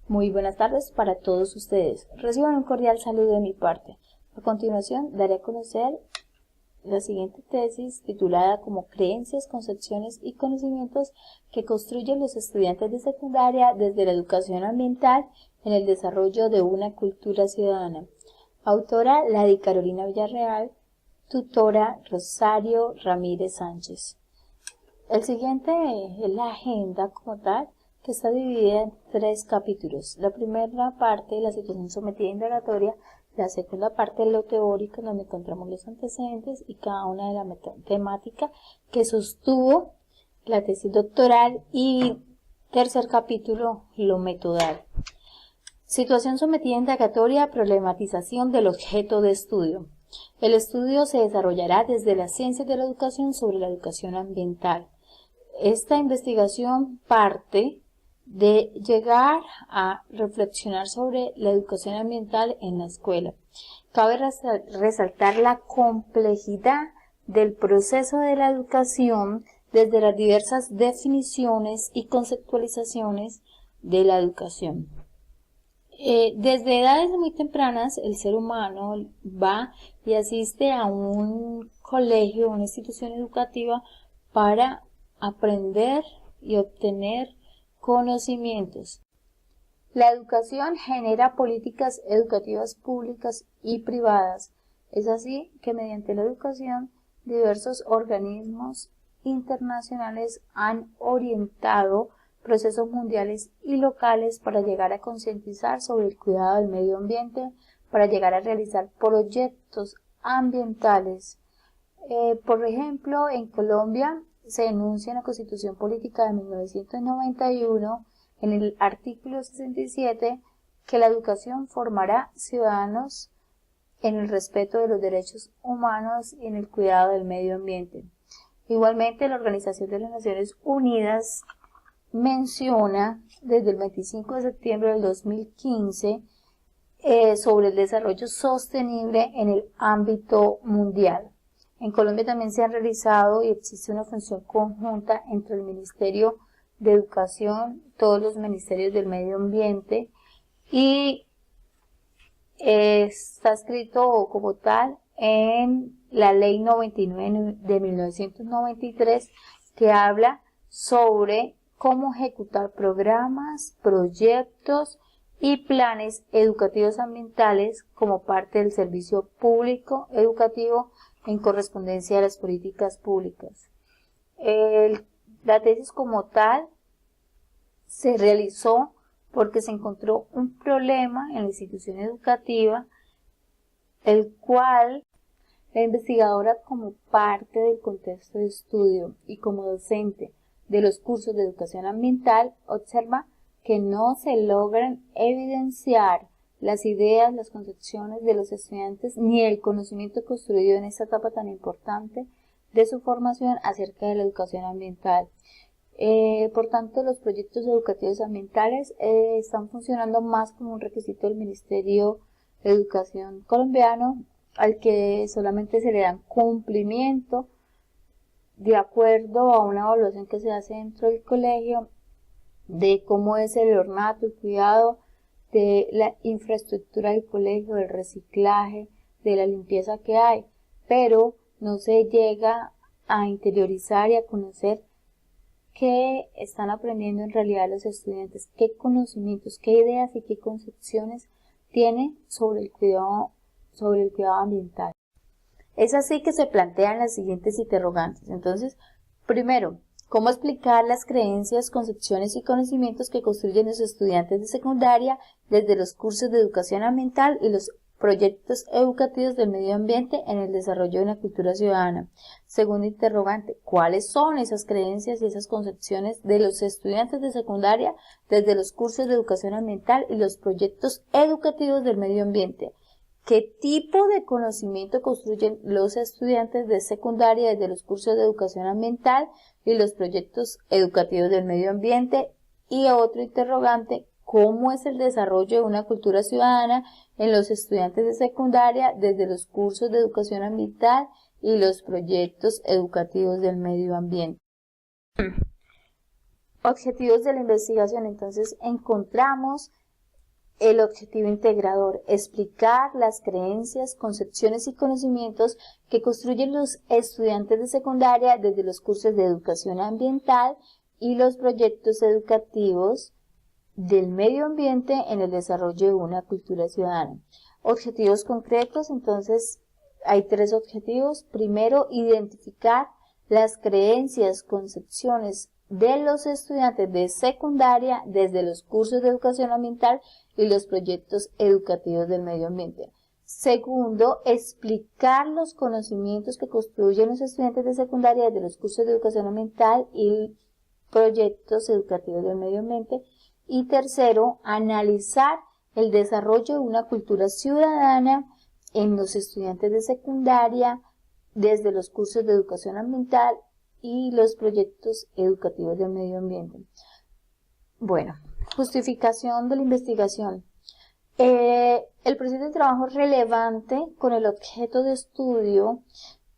Muy buenas tardes para todos ustedes. Reciban un cordial saludo de mi parte. A continuación, daré a conocer la siguiente tesis titulada como Creencias, Concepciones y Conocimientos que construyen los estudiantes de secundaria desde la educación ambiental en el desarrollo de una cultura ciudadana. Autora Lady Carolina Villarreal, tutora Rosario Ramírez Sánchez. El siguiente es la agenda como tal, que está dividida en 3 capítulos. La primera parte, la situación sometida a indagatoria. La segunda parte, lo teórico, donde encontramos los antecedentes y cada una de la temática que sostuvo la tesis doctoral. Y tercer capítulo, lo metodal. Situación sometida a indagatoria, problematización del objeto de estudio. El estudio se desarrollará desde las ciencias de la educación sobre la educación ambiental. Esta investigación parte de llegar a reflexionar sobre la educación ambiental en la escuela. Cabe resaltar la complejidad del proceso de la educación desde las diversas definiciones y conceptualizaciones de la educación. Desde edades muy tempranas, el ser humano va y asiste a un colegio, una institución educativa para aprender y obtener conocimientos. La educación genera políticas educativas públicas y privadas. Es así que mediante la educación diversos organismos internacionales han orientado procesos mundiales y locales para llegar a concientizar sobre el cuidado del medio ambiente, para llegar a realizar proyectos ambientales. Por ejemplo, en Colombia se enuncia en la Constitución Política de 1991, en el artículo 67, que la educación formará ciudadanos en el respeto de los derechos humanos y en el cuidado del medio ambiente. Igualmente, la Organización de las Naciones Unidas menciona desde el 25 de septiembre del 2015 sobre el desarrollo sostenible en el ámbito mundial. En Colombia también se han realizado y existe una función conjunta entre el Ministerio de Educación, todos los ministerios del medio ambiente, y está escrito como tal en la Ley 99 de 1993, que habla sobre cómo ejecutar programas, proyectos y planes educativos ambientales como parte del servicio público educativo en correspondencia a las políticas públicas. La tesis como tal se realizó porque se encontró un problema en la institución educativa, el cual la investigadora, como parte del contexto de estudio y como docente de los cursos de educación ambiental, observa que no se logran evidenciar las ideas, las concepciones de los estudiantes ni el conocimiento construido en esta etapa tan importante de su formación acerca de la educación ambiental. Por tanto, los proyectos educativos ambientales están funcionando más como un requisito del Ministerio de Educación colombiano, al que solamente se le dan cumplimiento de acuerdo a una evaluación que se hace dentro del colegio de cómo es el ornato y cuidado de la infraestructura del colegio, del reciclaje, de la limpieza que hay, pero no se llega a interiorizar y a conocer qué están aprendiendo en realidad los estudiantes, qué conocimientos, qué ideas y qué concepciones tienen sobre el cuidado ambiental. Es así que se plantean las siguientes interrogantes. Entonces, primero, ¿cómo explicar las creencias, concepciones y conocimientos que construyen los estudiantes de secundaria desde los cursos de educación ambiental y los proyectos educativos del medio ambiente en el desarrollo de una cultura ciudadana? Segundo interrogante, ¿cuáles son esas creencias y esas concepciones de los estudiantes de secundaria desde los cursos de educación ambiental y los proyectos educativos del medio ambiente? ¿Qué tipo de conocimiento construyen los estudiantes de secundaria desde los cursos de educación ambiental y los proyectos educativos del medio ambiente? Y otro interrogante, ¿cómo es el desarrollo de una cultura ciudadana en los estudiantes de secundaria desde los cursos de educación ambiental y los proyectos educativos del medio ambiente? Objetivos de la investigación. Entonces encontramos el objetivo integrador, explicar las creencias, concepciones y conocimientos que construyen los estudiantes de secundaria desde los cursos de educación ambiental y los proyectos educativos del medio ambiente en el desarrollo de una cultura ciudadana. Objetivos concretos, entonces hay 3 objetivos. Primero, identificar las creencias, concepciones de los estudiantes de secundaria desde los cursos de educación ambiental y los proyectos educativos del medio ambiente. Segundo, explicar los conocimientos que construyen los estudiantes de secundaria desde los cursos de educación ambiental y proyectos educativos del medio ambiente. Y tercero, analizar el desarrollo de una cultura ciudadana en los estudiantes de secundaria desde los cursos de educación ambiental y los proyectos educativos del medio ambiente. Bueno, justificación de la investigación. El proceso de trabajo es relevante con el objeto de estudio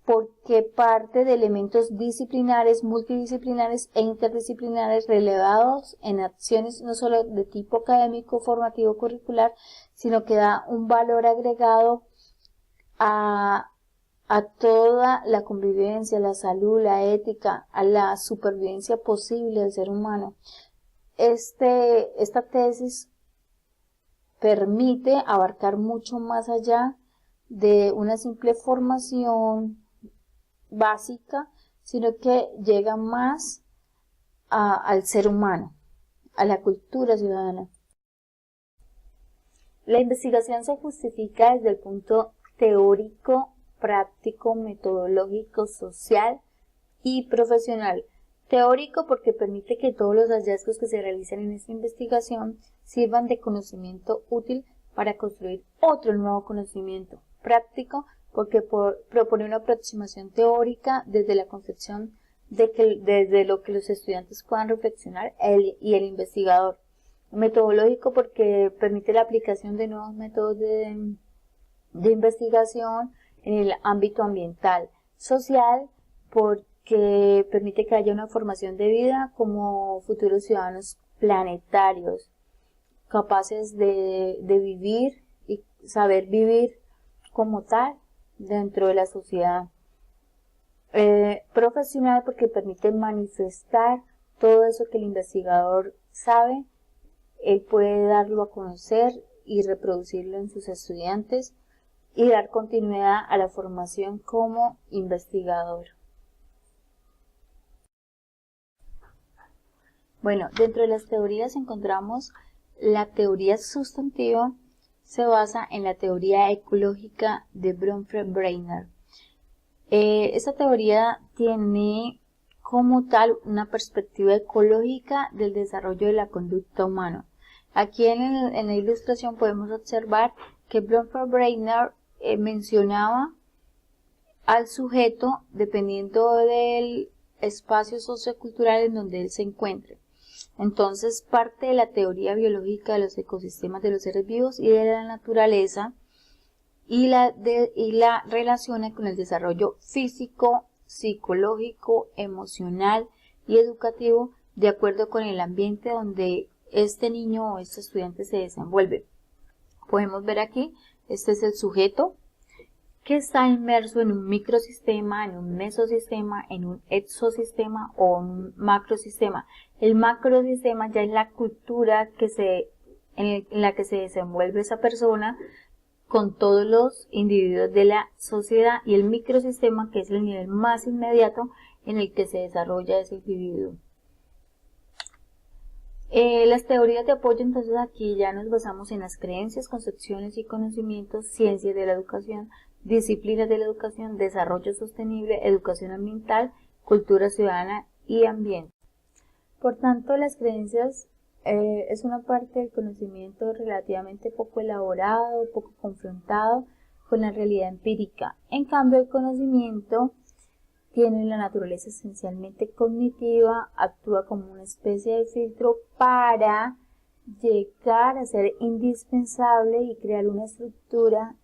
porque parte de elementos disciplinares, multidisciplinares e interdisciplinares relevados en acciones no solo de tipo académico, formativo, curricular, sino que da un valor agregado a toda la convivencia, la salud, la ética, a la supervivencia posible del ser humano. Esta tesis permite abarcar mucho más allá de una simple formación básica, sino que llega más al ser humano, a la cultura ciudadana. La investigación se justifica desde el punto teórico, práctico, metodológico, social y profesional. Teórico porque permite que todos los hallazgos que se realizan en esta investigación sirvan de conocimiento útil para construir otro nuevo conocimiento. Práctico porque propone una aproximación teórica desde la concepción desde lo que los estudiantes puedan reflexionar y el investigador. Metodológico porque permite la aplicación de nuevos métodos de investigación en el ámbito ambiental. Social porque permite que haya una formación de vida como futuros ciudadanos planetarios, capaces de vivir y saber vivir como tal dentro de la sociedad. Profesional porque permite manifestar todo eso que el investigador sabe, él puede darlo a conocer y reproducirlo en sus estudiantes y dar continuidad a la formación como investigador. Bueno, dentro de las teorías encontramos la teoría sustantiva, se basa en la teoría ecológica de Bronfenbrenner. Esta teoría tiene como tal una perspectiva ecológica del desarrollo de la conducta humana. Aquí en la ilustración podemos observar que Bronfenbrenner mencionaba al sujeto dependiendo del espacio sociocultural en donde él se encuentre. Entonces, parte de la teoría biológica de los ecosistemas de los seres vivos y de la naturaleza y la relaciona con el desarrollo físico, psicológico, emocional y educativo de acuerdo con el ambiente donde este niño o este estudiante se desenvuelve. Podemos ver aquí, este es el sujeto que está inmerso en un microsistema, en un mesosistema, en un exosistema o un macrosistema. El macrosistema ya es la cultura en la que se desenvuelve esa persona con todos los individuos de la sociedad, y el microsistema, que es el nivel más inmediato en el que se desarrolla ese individuo. Las teorías de apoyo, entonces aquí ya nos basamos en las creencias, concepciones y conocimientos, ciencias de la educación, disciplinas de la educación, desarrollo sostenible, educación ambiental, cultura ciudadana y ambiente. Por tanto, las creencias es una parte del conocimiento relativamente poco elaborado, poco confrontado con la realidad empírica. En cambio, el conocimiento tiene la naturaleza esencialmente cognitiva, actúa como una especie de filtro para llegar a ser indispensable y crear una estructura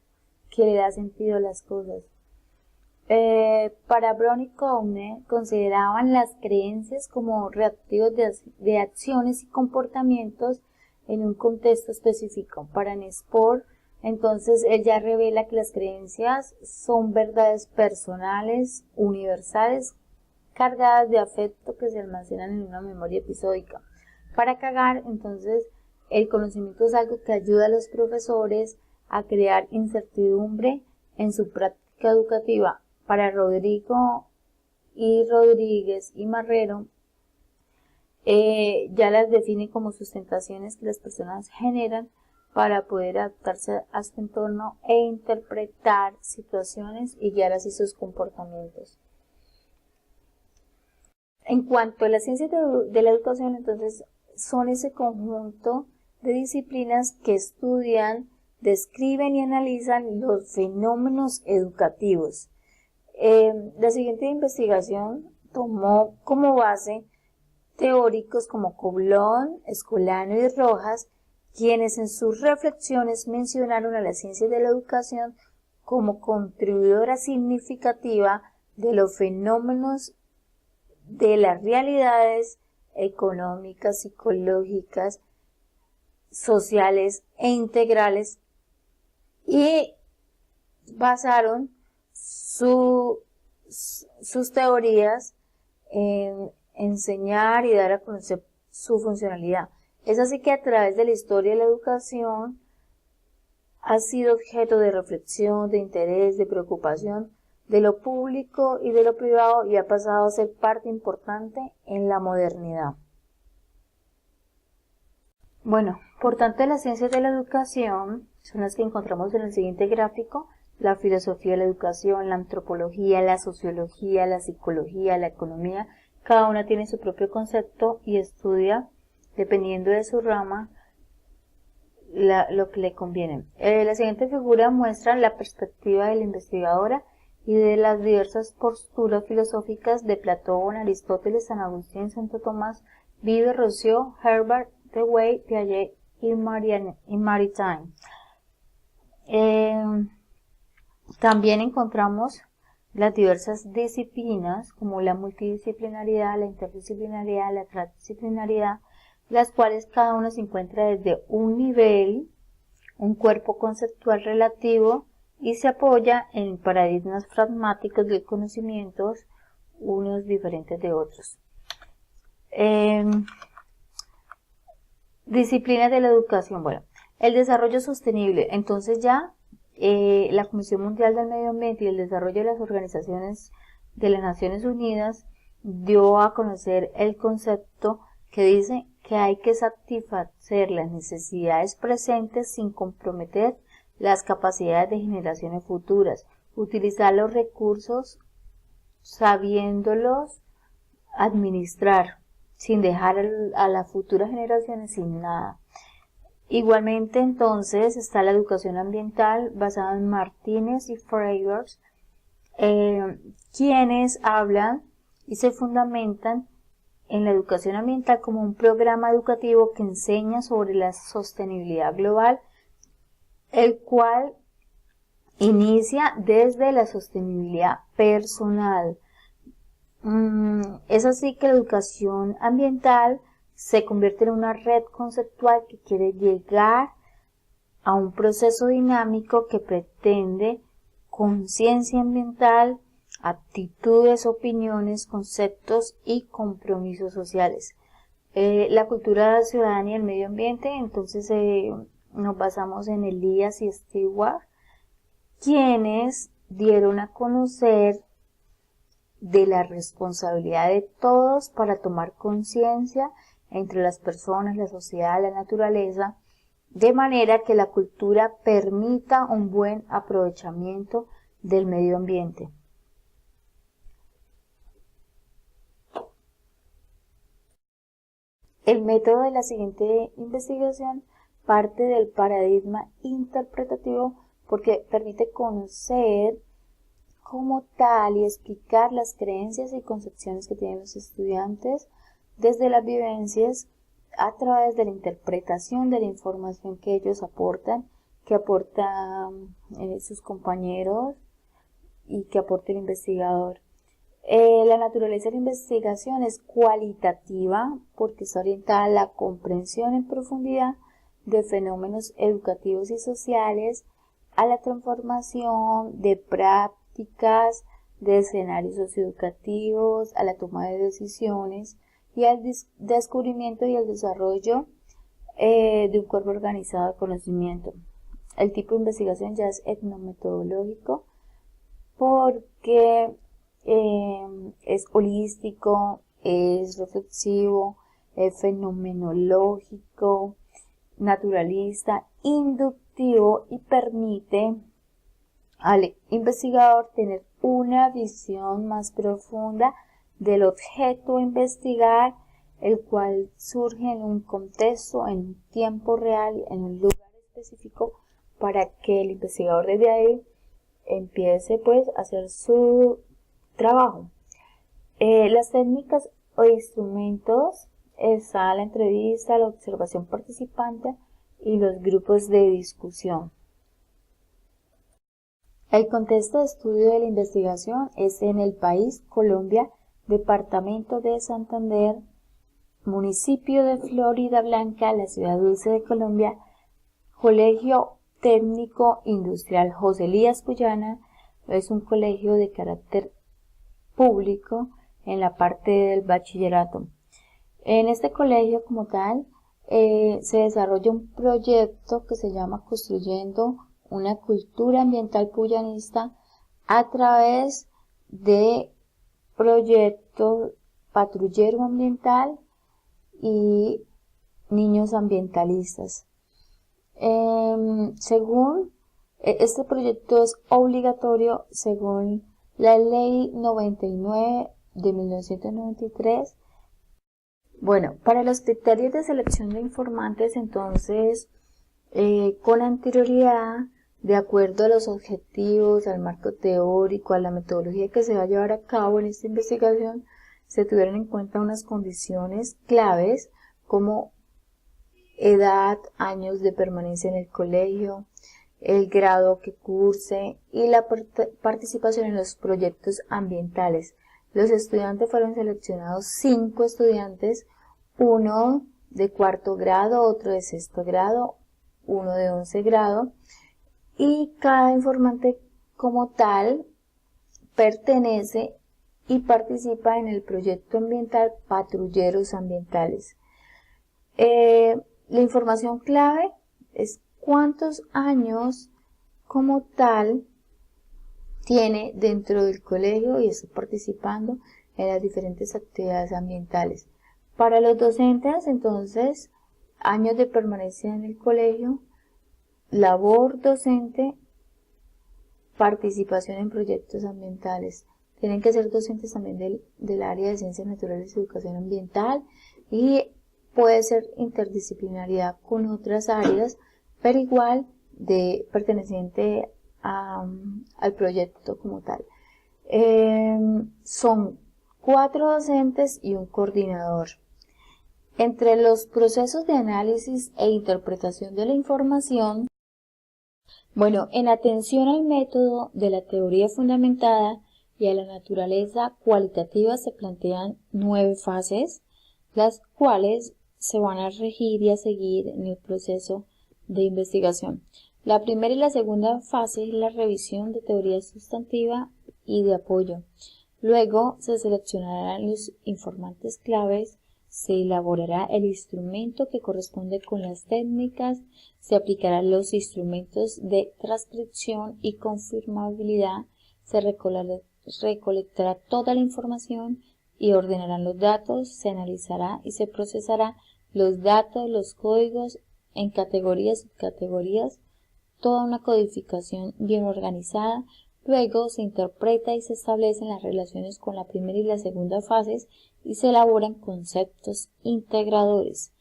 que le da sentido a las cosas. Para Brown y Cowne consideraban las creencias como reactivos de acciones y comportamientos en un contexto específico. Para Nespor, entonces, él ya revela que las creencias son verdades personales, universales, cargadas de afecto que se almacenan en una memoria episódica. Para Kagan, entonces, el conocimiento es algo que ayuda a los profesores a crear incertidumbre en su práctica educativa. Para Rodrigo y Rodríguez y Marrero, ya las define como sustentaciones que las personas generan para poder adaptarse a su entorno e interpretar situaciones y guiar así sus comportamientos. En cuanto a las ciencias de la educación, entonces, son ese conjunto de disciplinas que estudian, describen y analizan los fenómenos educativos. La siguiente investigación tomó como base teóricos como Coblón, Escolano y Rojas, quienes en sus reflexiones mencionaron a la ciencia de la educación como contribuidora significativa de los fenómenos de las realidades económicas, psicológicas, sociales e integrales, y basaron sus teorías en enseñar y dar a conocer su funcionalidad. Es así que a través de la historia de la educación ha sido objeto de reflexión, de interés, de preocupación de lo público y de lo privado, y ha pasado a ser parte importante en la modernidad. Bueno, por tanto, las ciencias de la educación son las que encontramos en el siguiente gráfico: la filosofía de la educación, la antropología, la sociología, la psicología, la economía. Cada una tiene su propio concepto y estudia, dependiendo de su rama, lo que le conviene. La siguiente figura muestra la perspectiva de la investigadora y de las diversas posturas filosóficas de Platón, Aristóteles, San Agustín, Santo Tomás, Vives, Rousseau, Herbert, Dewey, Piaget y Maritain. También encontramos las diversas disciplinas como la multidisciplinaridad, la interdisciplinaridad, la transdisciplinaridad, las cuales cada una se encuentra desde un nivel, un cuerpo conceptual relativo, y se apoya en paradigmas pragmáticos de conocimientos, unos diferentes de otros. Disciplinas de la educación. Bueno, el desarrollo sostenible. Entonces ya la Comisión Mundial del Medio Ambiente y el Desarrollo de las Organizaciones de las Naciones Unidas dio a conocer el concepto que dice que hay que satisfacer las necesidades presentes sin comprometer las capacidades de generaciones futuras, utilizar los recursos sabiéndolos administrar, sin dejar a las futuras generaciones sin nada. Igualmente, entonces, está la educación ambiental basada en Martínez y Freiberg, quienes hablan y se fundamentan en la educación ambiental como un programa educativo que enseña sobre la sostenibilidad global, el cual inicia desde la sostenibilidad personal. Es así que la educación ambiental se convierte en una red conceptual que quiere llegar a un proceso dinámico que pretende conciencia ambiental, actitudes, opiniones, conceptos y compromisos sociales. La cultura ciudadana y el medio ambiente, entonces nos basamos en Elías y Stewart, quienes dieron a conocer de la responsabilidad de todos para tomar conciencia entre las personas, la sociedad, la naturaleza, de manera que la cultura permita un buen aprovechamiento del medio ambiente. El método de la siguiente investigación parte del paradigma interpretativo porque permite conocer como tal y explicar las creencias y concepciones que tienen los estudiantes desde las vivencias a través de la interpretación de la información que ellos aportan, que aportan sus compañeros y que aporta el investigador. La naturaleza de la investigación es cualitativa porque está orientada a la comprensión en profundidad de fenómenos educativos y sociales a la transformación de prácticas, de escenarios socioeducativos, a la toma de decisiones y al descubrimiento y el desarrollo de un cuerpo organizado de conocimiento. El tipo de investigación ya es etnometodológico porque es holístico, es reflexivo, es fenomenológico, naturalista, inductivo y permite al investigador tener una visión más profunda del objeto a investigar, el cual surge en un contexto, en un tiempo real, en un lugar específico, para que el investigador desde ahí empiece pues a hacer su trabajo. Las técnicas o instrumentos está la entrevista, la observación participante y los grupos de discusión. El contexto de estudio de la investigación es en el país Colombia, departamento de Santander, municipio de Florida Blanca, la ciudad dulce de Colombia, Colegio Técnico Industrial José Elías Puyana, es un colegio de carácter público en la parte del bachillerato. En este colegio como tal se desarrolla un proyecto que se llama Construyendo una cultura ambiental puyanista a través de proyectos patrullero ambiental y niños ambientalistas. Este proyecto es obligatorio según la ley 99 de 1993. Bueno, para los criterios de selección de informantes, entonces, con anterioridad, de acuerdo a los objetivos, al marco teórico, a la metodología que se va a llevar a cabo en esta investigación, se tuvieron en cuenta unas condiciones claves como edad, años de permanencia en el colegio, el grado que curse y la participación en los proyectos ambientales. Los estudiantes fueron seleccionados 5 estudiantes, uno de 4º grado, otro de 6º grado, uno de 11 grado, y cada informante como tal pertenece y participa en el proyecto ambiental Patrulleros Ambientales. La información clave es cuántos años como tal tiene dentro del colegio y está participando en las diferentes actividades ambientales. Para los docentes, entonces, años de permanencia en el colegio, labor docente, participación en proyectos ambientales. Tienen que ser docentes también del área de ciencias naturales y educación ambiental y puede ser interdisciplinaridad con otras áreas, pero igual perteneciente al proyecto como tal. Son 4 docentes y un coordinador. Entre los procesos de análisis e interpretación de la información, bueno, en atención al método de la teoría fundamentada y a la naturaleza cualitativa se plantean 9 fases, las cuales se van a regir y a seguir en el proceso de investigación. La primera y la segunda fase es la revisión de teoría sustantiva y de apoyo. Luego se seleccionarán los informantes claves, se elaborará el instrumento que corresponde con las técnicas, se aplicarán los instrumentos de transcripción y confirmabilidad, se recolectará toda la información y ordenarán los datos, se analizará y se procesará los datos, los códigos en categorías y subcategorías, toda una codificación bien organizada. Luego se interpreta y se establecen las relaciones con la primera y la segunda fases y se elaboran conceptos integradores.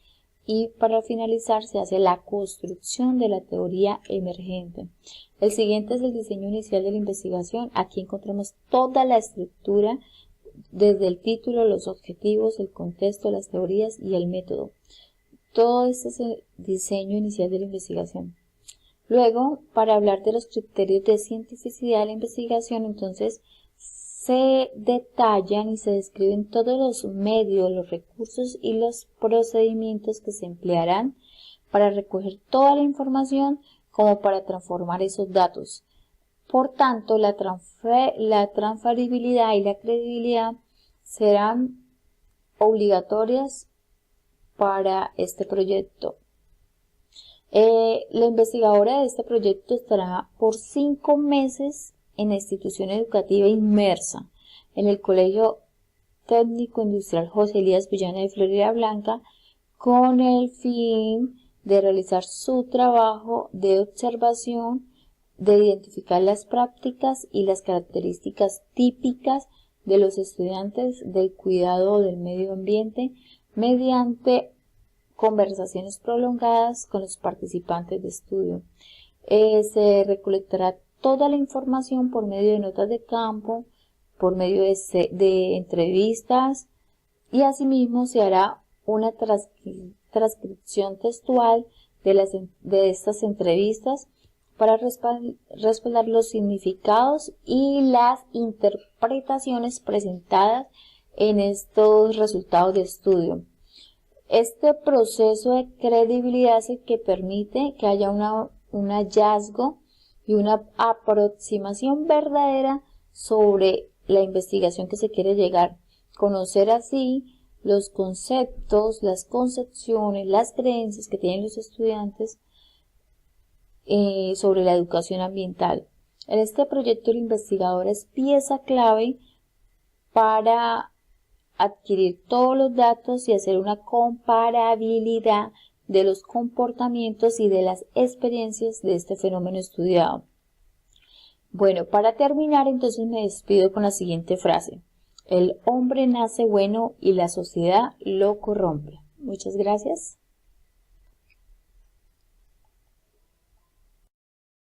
Y para finalizar se hace la construcción de la teoría emergente. El siguiente es el diseño inicial de la investigación. Aquí encontramos toda la estructura desde el título, los objetivos, el contexto, las teorías y el método. Todo este es el diseño inicial de la investigación. Luego, para hablar de los criterios de cientificidad de la investigación, entonces se detallan y se describen todos los medios, los recursos y los procedimientos que se emplearán para recoger toda la información como para transformar esos datos. Por tanto, la transferibilidad y la credibilidad serán obligatorias para este proyecto. La investigadora de este proyecto estará por 5 meses en la institución educativa inmersa en el Colegio Técnico Industrial José Elías Villena de Florida Blanca, con el fin de realizar su trabajo de observación, de identificar las prácticas y las características típicas de los estudiantes del cuidado del medio ambiente mediante conversaciones prolongadas con los participantes de estudio. Se recolectará toda la información por medio de notas de campo, por medio de entrevistas, y asimismo se hará una transcripción textual de estas entrevistas para respaldar los significados y las interpretaciones presentadas en estos resultados de estudio. Este proceso de credibilidad es el que permite que haya un hallazgo y una aproximación verdadera sobre la investigación que se quiere llegar. Conocer así los conceptos, las concepciones, las creencias que tienen los estudiantes sobre la educación ambiental. En este proyecto, el investigador es pieza clave para adquirir todos los datos y hacer una comparabilidad de los comportamientos y de las experiencias de este fenómeno estudiado. Bueno, para terminar, entonces me despido con la siguiente frase: el hombre nace bueno y la sociedad lo corrompe. Muchas gracias.